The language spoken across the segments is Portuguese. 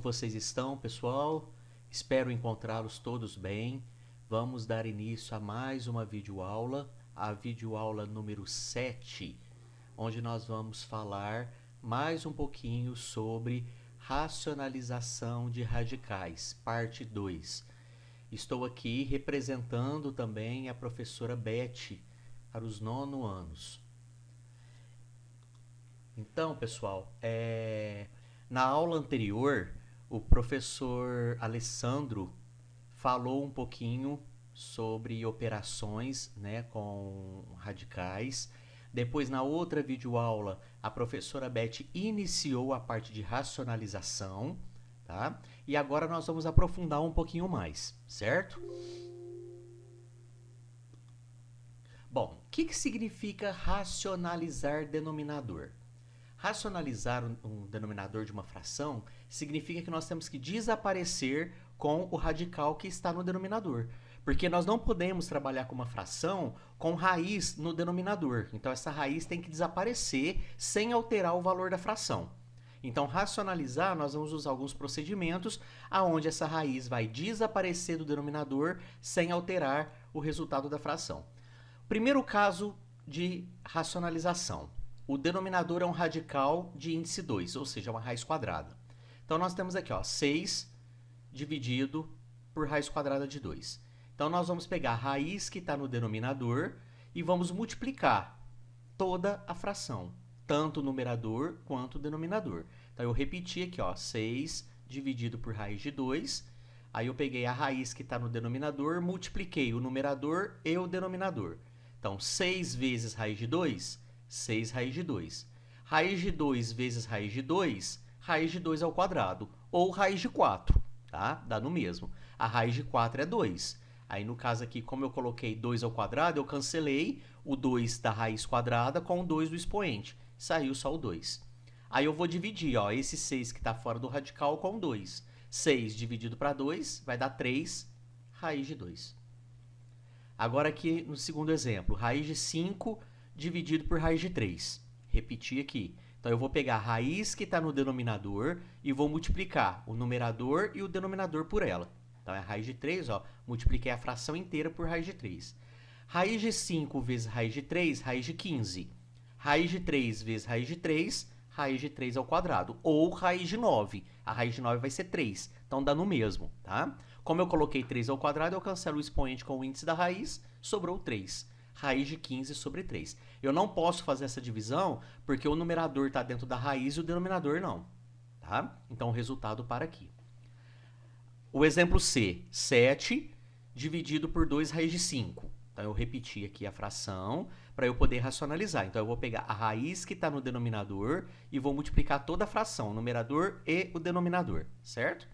vocês estão, pessoal? Espero encontrá-los todos bem. Vamos dar início a mais uma videoaula, a videoaula número 7, onde nós vamos falar mais um pouquinho sobre racionalização de radicais, parte 2. Estou aqui representando também a professora Beth para os 9º anos. Então, pessoal, na aula anterior, o professor Alessandro falou um pouquinho sobre operações, né, com radicais. Depois, na outra videoaula, a professora Beth iniciou a parte de racionalização, tá? E agora nós vamos aprofundar um pouquinho mais, certo? Bom, o que significa racionalizar denominador? Racionalizar um denominador de uma fração significa que nós temos que desaparecer com o radical que está no denominador. Porque nós não podemos trabalhar com uma fração com raiz no denominador. Então, essa raiz tem que desaparecer sem alterar o valor da fração. Então, racionalizar, nós vamos usar alguns procedimentos onde essa raiz vai desaparecer do denominador sem alterar o resultado da fração. Primeiro caso de racionalização. O denominador é um radical de índice 2, ou seja, uma raiz quadrada. Então, nós temos aqui, 6 dividido por raiz quadrada de 2. Então, nós vamos pegar a raiz que está no denominador e vamos multiplicar toda a fração, tanto o numerador quanto o denominador. Então, eu repeti aqui, 6 dividido por raiz de 2. Aí, eu peguei a raiz que está no denominador, multipliquei o numerador e o denominador. Então, 6 vezes raiz de 2... 6 raiz de 2. Raiz de 2 vezes raiz de 2, raiz de 2 ao quadrado. Ou raiz de 4, tá? Dá no mesmo. A raiz de 4 é 2. Aí, no caso aqui, como eu coloquei 2 ao quadrado, eu cancelei o 2 da raiz quadrada com o 2 do expoente. Saiu só o 2. Aí, eu vou dividir, esse 6 que está fora do radical com 2. 6 dividido para 2 vai dar 3 raiz de 2. Agora, aqui no segundo exemplo, raiz de 5 dividido por raiz de 3. Repetir aqui. Então, eu vou pegar a raiz que está no denominador e vou multiplicar o numerador e o denominador por ela. Então, é raiz de 3, multipliquei a fração inteira por raiz de 3. Raiz de 5 vezes raiz de 3, raiz de 15. Raiz de 3 vezes raiz de 3, raiz de 3 ao quadrado. Ou raiz de 9. A raiz de 9 vai ser 3. Então, dá no mesmo, tá? Como eu coloquei 3 ao quadrado, eu cancelo o expoente com o índice da raiz, sobrou 3. Raiz de 15 sobre 3. Eu não posso fazer essa divisão porque o numerador está dentro da raiz e o denominador não. Tá? Então, o resultado para aqui. O exemplo C, 7 dividido por 2 raiz de 5. Então, eu repeti aqui a fração para eu poder racionalizar. Então, eu vou pegar a raiz que está no denominador e vou multiplicar toda a fração, o numerador e o denominador, certo?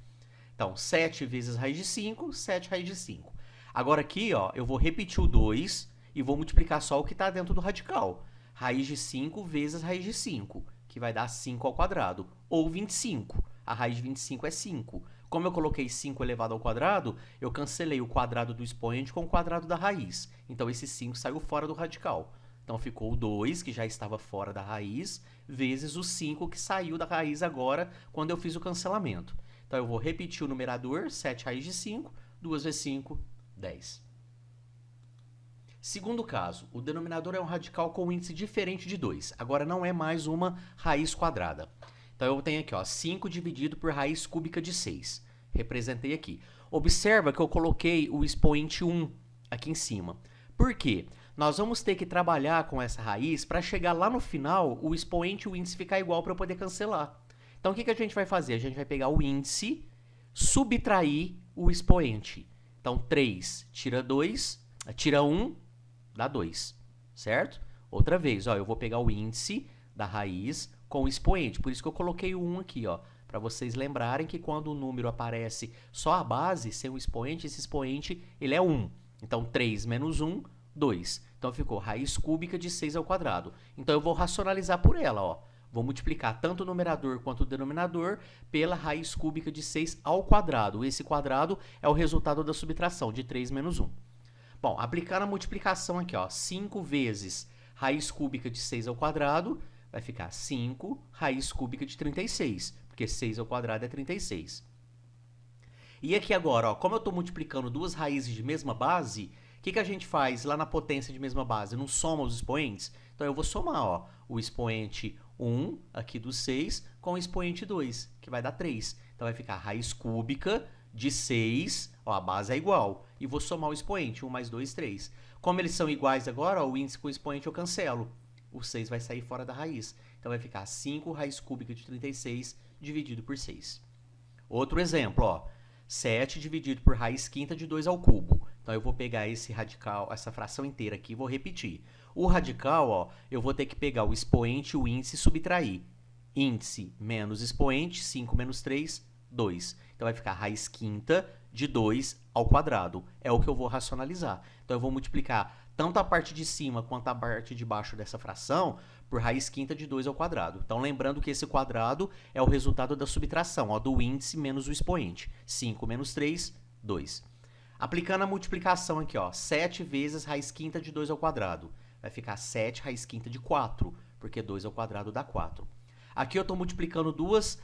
Então, 7 vezes raiz de 5, 7 raiz de 5. Agora aqui, eu vou repetir o 2 e vou multiplicar só o que está dentro do radical. Raiz de 5 vezes raiz de 5, que vai dar 5 ao quadrado, ou 25. A raiz de 25 é 5. Como eu coloquei 5 elevado ao quadrado, eu cancelei o quadrado do expoente com o quadrado da raiz. Então, esse 5 saiu fora do radical. Então, ficou o 2, que já estava fora da raiz, vezes o 5, que saiu da raiz agora, quando eu fiz o cancelamento. Então, eu vou repetir o numerador, 7 raiz de 5, 2 vezes 5, 10. Segundo caso, o denominador é um radical com índice diferente de 2. Agora, não é mais uma raiz quadrada. Então, eu tenho aqui, 5 dividido por raiz cúbica de 6. Representei aqui. Observa que eu coloquei o expoente 1 aqui em cima. Por quê? Nós vamos ter que trabalhar com essa raiz para chegar lá no final, o expoente e o índice ficar igual para eu poder cancelar. Então, o que a gente vai fazer? A gente vai pegar o índice, subtrair o expoente. Então, 3 tira 2, tira 1, dá 2, certo? Outra vez, eu vou pegar o índice da raiz com o expoente. Por isso que eu coloquei o 1 aqui, para vocês lembrarem que quando o número aparece só a base, sem o expoente, esse expoente ele é 1. Então, 3 menos 1, 2. Então, ficou raiz cúbica de 6 ao quadrado. Então, eu vou racionalizar por ela, Vou multiplicar tanto o numerador quanto o denominador pela raiz cúbica de 6 ao quadrado. Esse quadrado é o resultado da subtração, de 3 menos 1. Bom, aplicando a multiplicação aqui, 5 vezes raiz cúbica de 6 ao quadrado, vai ficar 5 raiz cúbica de 36. porque 6 ao quadrado é 36. E aqui agora, ó, como eu estou multiplicando duas raízes de mesma base, o que a gente faz lá na potência de mesma base? Não soma os expoentes? Então eu vou somar, ó, o expoente 1 aqui do 6 com o expoente 2, que vai dar 3. Então vai ficar raiz cúbica de 6, ó, a base é igual, e vou somar o expoente, 1 mais 2, 3. Como eles são iguais agora, ó, o índice com o expoente eu cancelo. O 6 vai sair fora da raiz. Então vai ficar 5 raiz cúbica de 36 dividido por 6. Outro exemplo, ó, 7 dividido por raiz quinta de 2 ao cubo. Então eu vou pegar esse radical, essa fração inteira aqui e vou repetir. O radical, ó, eu vou ter que pegar o expoente e o índice e subtrair. Índice menos expoente, 5 menos 3, 2. Então vai ficar raiz quinta de 2 ao quadrado. É o que eu vou racionalizar. Então eu vou multiplicar tanto a parte de cima quanto a parte de baixo dessa fração por raiz quinta de 2 ao quadrado. Então lembrando que esse quadrado é o resultado da subtração, ó, do índice menos o expoente. 5 menos 3, 2. Aplicando a multiplicação aqui, ó, 7 vezes raiz quinta de 2 ao quadrado. Vai ficar 7 raiz quinta de 4, porque 2 ao quadrado dá 4. Aqui eu estou multiplicando duas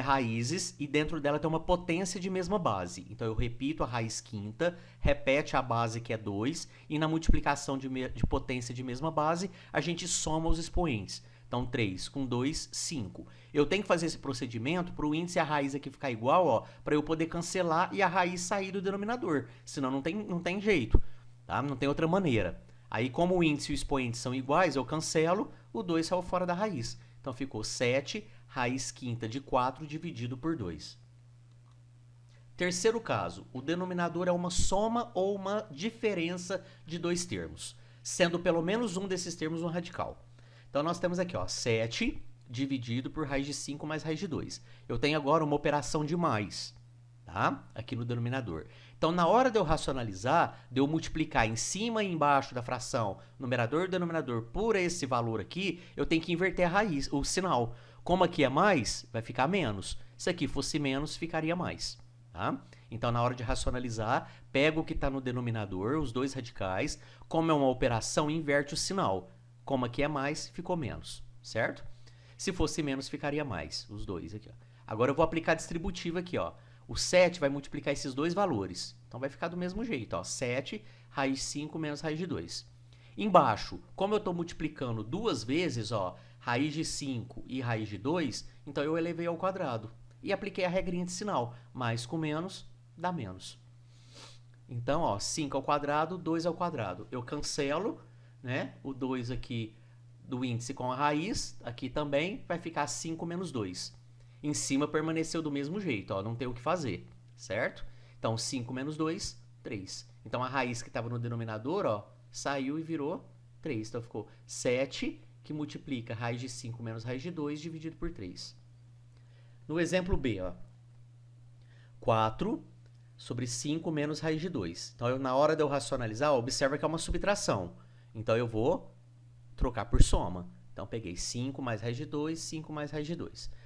raízes e dentro dela tem uma potência de mesma base. Então eu repito a raiz quinta, repete a base que é 2 e na multiplicação de potência de mesma base a gente soma os expoentes. Então 3 com 2, 5. Eu tenho que fazer esse procedimento para o índice e a raiz aqui ficar igual, para eu poder cancelar e a raiz sair do denominador. Senão não tem jeito, tá? Não tem outra maneira. Aí como o índice e o expoente são iguais, eu cancelo, o 2 saiu fora da raiz. Então ficou 7 raiz quinta de 4 dividido por 2. Terceiro caso, o denominador é uma soma ou uma diferença de dois termos, sendo pelo menos um desses termos um radical. Então nós temos aqui, ó, 7 dividido por raiz de 5 mais raiz de 2. Eu tenho agora uma operação de mais, tá? Aqui no denominador. Então, na hora de eu racionalizar, de eu multiplicar em cima e embaixo da fração, numerador e denominador, por esse valor aqui, eu tenho que inverter a raiz, o sinal. Como aqui é mais, vai ficar menos. Se aqui fosse menos, ficaria mais. Tá? Então, na hora de racionalizar, pego o que está no denominador, os dois radicais. Como é uma operação, inverte o sinal. Como aqui é mais, ficou menos, certo? Se fosse menos, ficaria mais, os dois aqui, ó. Agora eu vou aplicar a distributiva aqui, ó. O 7 vai multiplicar esses dois valores. Então vai ficar do mesmo jeito, ó. 7 raiz de 5 menos raiz de 2. Embaixo, como eu estou multiplicando duas vezes, ó, raiz de 5 e raiz de 2, então eu elevei ao quadrado. E apliquei a regrinha de sinal. Mais com menos, dá menos. Então, ó, 5 ao quadrado, 2 ao quadrado. Eu cancelo, né, o 2 aqui do índice com a raiz. Aqui também vai ficar 5 menos 2. Em cima permaneceu do mesmo jeito, ó, não tem o que fazer, certo? Então, 5 menos 2, 3. Então, a raiz que estava no denominador, ó, saiu e virou 3. Então, ficou 7, que multiplica raiz de 5 menos raiz de 2, dividido por 3. No exemplo B, ó, 4 sobre 5 menos raiz de 2. Então, na hora de eu racionalizar, ó, observa que é uma subtração. Então, eu vou trocar por soma. Então, peguei 5 mais raiz de 2, 5 mais raiz de 2.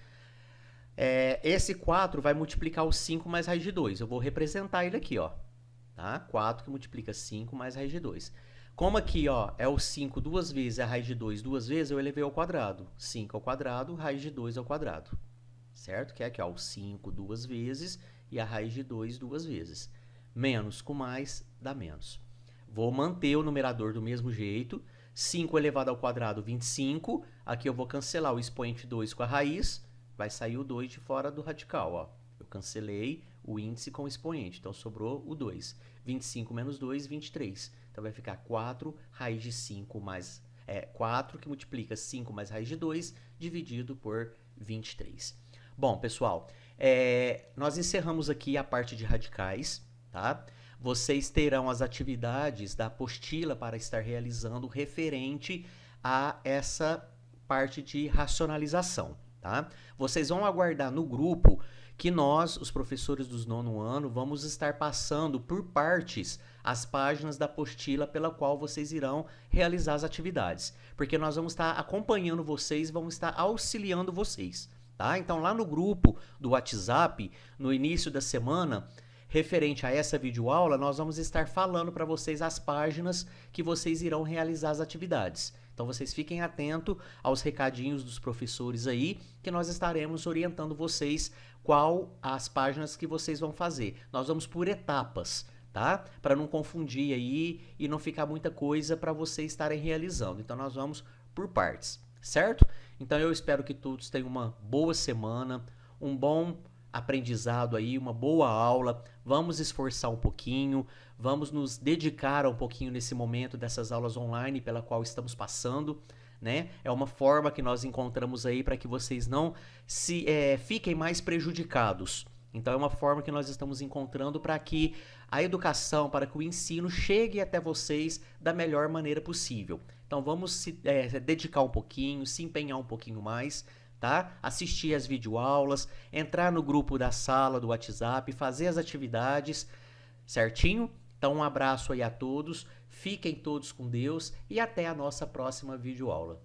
Esse 4 vai multiplicar o 5 mais raiz de 2. Eu vou representar ele aqui, ó. Tá? 4 que multiplica 5 mais raiz de 2. Como aqui, ó, é o 5 duas vezes, é a raiz de 2 duas vezes, eu elevei ao quadrado. 5 ao quadrado, raiz de 2 ao quadrado. Certo? Que é aqui, ó, o 5 duas vezes e a raiz de 2 duas vezes. Menos com mais dá menos. Vou manter o numerador do mesmo jeito. 5 elevado ao quadrado, 25. Aqui eu vou cancelar o expoente 2 com a raiz. Vai sair o 2 de fora do radical, ó. Eu cancelei o índice com o expoente, então sobrou o 2. 25 menos 2, 23. Então vai ficar 4 raiz de 5 mais... 4 que multiplica 5 mais raiz de 2, dividido por 23. Bom, pessoal, nós encerramos aqui a parte de radicais, tá? Vocês terão as atividades da apostila para estar realizando referente a essa parte de racionalização. Tá? Vocês vão aguardar no grupo que nós, os professores dos 9º ano, vamos estar passando por partes as páginas da apostila pela qual vocês irão realizar as atividades. Porque nós vamos estar acompanhando vocês, vamos estar auxiliando vocês. Tá? Então lá no grupo do WhatsApp, no início da semana, referente a essa videoaula, nós vamos estar falando para vocês as páginas que vocês irão realizar as atividades. Então vocês fiquem atentos aos recadinhos dos professores aí, que nós estaremos orientando vocês qual as páginas que vocês vão fazer. Nós vamos por etapas, tá? Para não confundir aí e não ficar muita coisa para vocês estarem realizando. Então nós vamos por partes, certo? Então eu espero que todos tenham uma boa semana, um bom aprendizado aí, uma boa aula. Vamos esforçar um pouquinho, vamos nos dedicar um pouquinho nesse momento dessas aulas online pela qual estamos passando, né? É uma forma que nós encontramos aí para que vocês não fiquem mais prejudicados. Então é uma forma que nós estamos encontrando para que a educação, para que o ensino chegue até vocês da melhor maneira possível. Então vamos se dedicar um pouquinho, se empenhar um pouquinho mais, tá? Assistir as videoaulas, entrar no grupo da sala do WhatsApp, fazer as atividades, certinho? Então um abraço aí a todos, fiquem todos com Deus e até a nossa próxima videoaula.